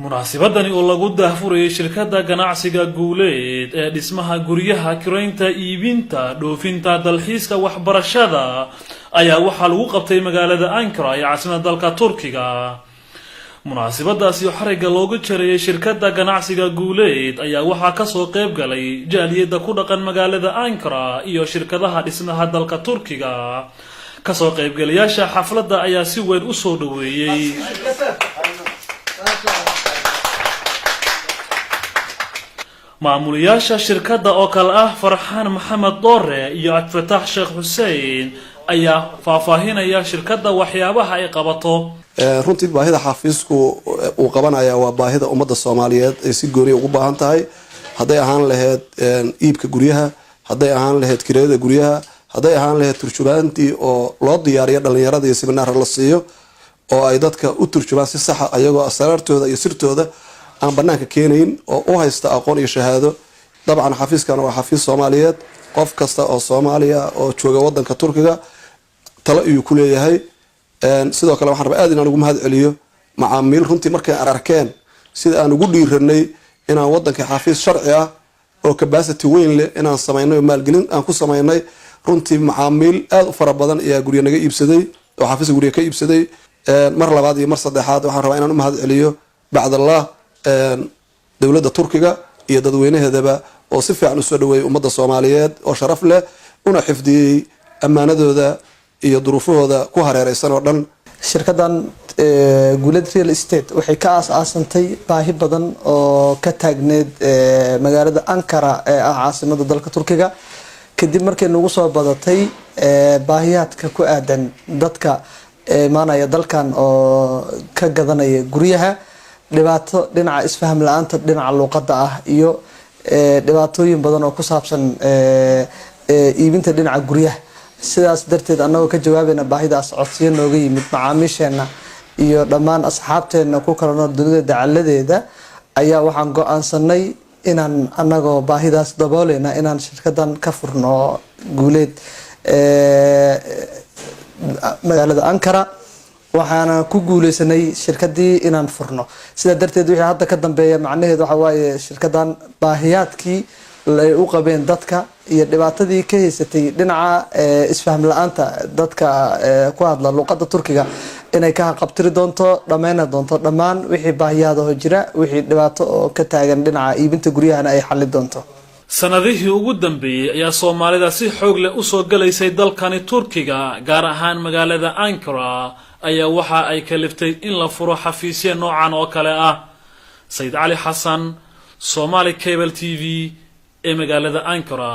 munaasabadani oo lagu daahfurayay shirkadda ganacsiga guuleed ee dhismaha guryaha kiraynta iibinta dhoofinta dalxiiska waxbarashada ayaa waxaa lagu qabtay magaalada Ankara ee caasimadda dalka Turkiga. munaasabadaasi oo xariga loogu jaray shirkadda ganacsiga guuleed ayaa waxaa ka soo qayb galay jaaliyada ku dhaqan magaalada Ankara iyo shirkadaha dhismaha dalka Turkiga. ka soo qaybgalayaasha xafladda ayaa si weyn u soo dhaweeyay maamulayaasha shirkadda oo kale ah Farxaan Maxamed Doore iyo Abdulfataax Sheekh Xuseen ayaa faahfaahinaya shirkadda waxyaabaha ay qabato. runtii baahida xafiisku uu qabanaya waa baahida ummadda Soomaaliyeed ay si gooni ugu baahan tahay haday ahaan lahayd iibka guryaha haday ahaan lahayd kirada guryaha haday ahaan lahayd turjubaantii oo loo diyaariyo dhalinyarada iyo seminar la siiyo oo ay dadka u turjubaan si sax ah ayagoo asraartooda iyo sirtooda aan banaanka keenayn oo u haysta aqoon iyo shahaado. dabcan xafiiskan waa xafiis Soomaaliyeed qof kasta oo Soomaaliya oo jooga wadanka Turkiga talo iyo ku leeyahay. sidoo kale waxaan rabaa aad inaan ugu mahad celiyo macaamiil runtii markay arkeen sida aan ugu dhiiranay inaan wadanka xafiis sharci ah oo capacity weyn leh inaan sameeyno maalgelin aan ku sameeynay runtii macaamiil aad u fara badan ayaa guriga naga iibsaday oo xafiis guriga ka iibsaday. mar labaad iyo mar saddexaad waxaan rabaa inaan u mahad celiyo bacdallah dawladda Turkiga iyo dadweynaheedaba oo si fiican u soo dhaweeyay ummadda Soomaaliyeed oo sharaf leh una xifdiyay amaanadooda iyo duruufahooda ku hareeraysan oo dhan. shirkaddan Guuleed Real Estate waxay ka aasantay baahi badan oo ka taagneed magaalada Ankara ee ah caasimadda dalka Turkiga kadib markii nagu soo badatay baahiyaadka ku aadan dadka imaanaya dalkan oo ka gadanaya guryaha dhibaato dhinaca isfaham la'aanta dhinaca luqadda ah iyo dhibaatooyin badan oo ku saabsan iibinta dhinaca guryaha. sidaas darteed annagoo ka jawaabayna baahidaas codsiyo nooga yimid macaamiisheena iyo dhammaan asxaabteena ku kala nool dunida dacaladeeda ayaa waxaan go'aansanay inaan annagoo baahidaas dabooleyna inaan shirkaddan ka furno Guuleed magaalada Ankara waxaana ku guuleysanay shirkaddii inaan furno. sidaa darteed wixii hadda ka dambeeya macnaheedu waxa waaye shirkaddan baahiyaadkii ay u qabeen dadka iyo dhibaatadii ka haysatay dhinaca isfaham la'aanta dadka ku hadla luqadda Turkiga inay ka qabtiri doonto dhameyn doonto dhammaan wixii baahiyaadooda jira wixii dhibaato oo ka taagan dhinaca iibinta guryahana ay xalli doonto. sanadihii ugu dambeeyay ayaa Soomaalida si xoog leh u soo galaysay dalkani Turkiga gaar ahaan magaalada Ankara ayaa waxa ay kaliftay in la furo xafiisyo noocan oo kale ah. Said Ali Hassan, Somali Cable TV ee magaalada Ankara.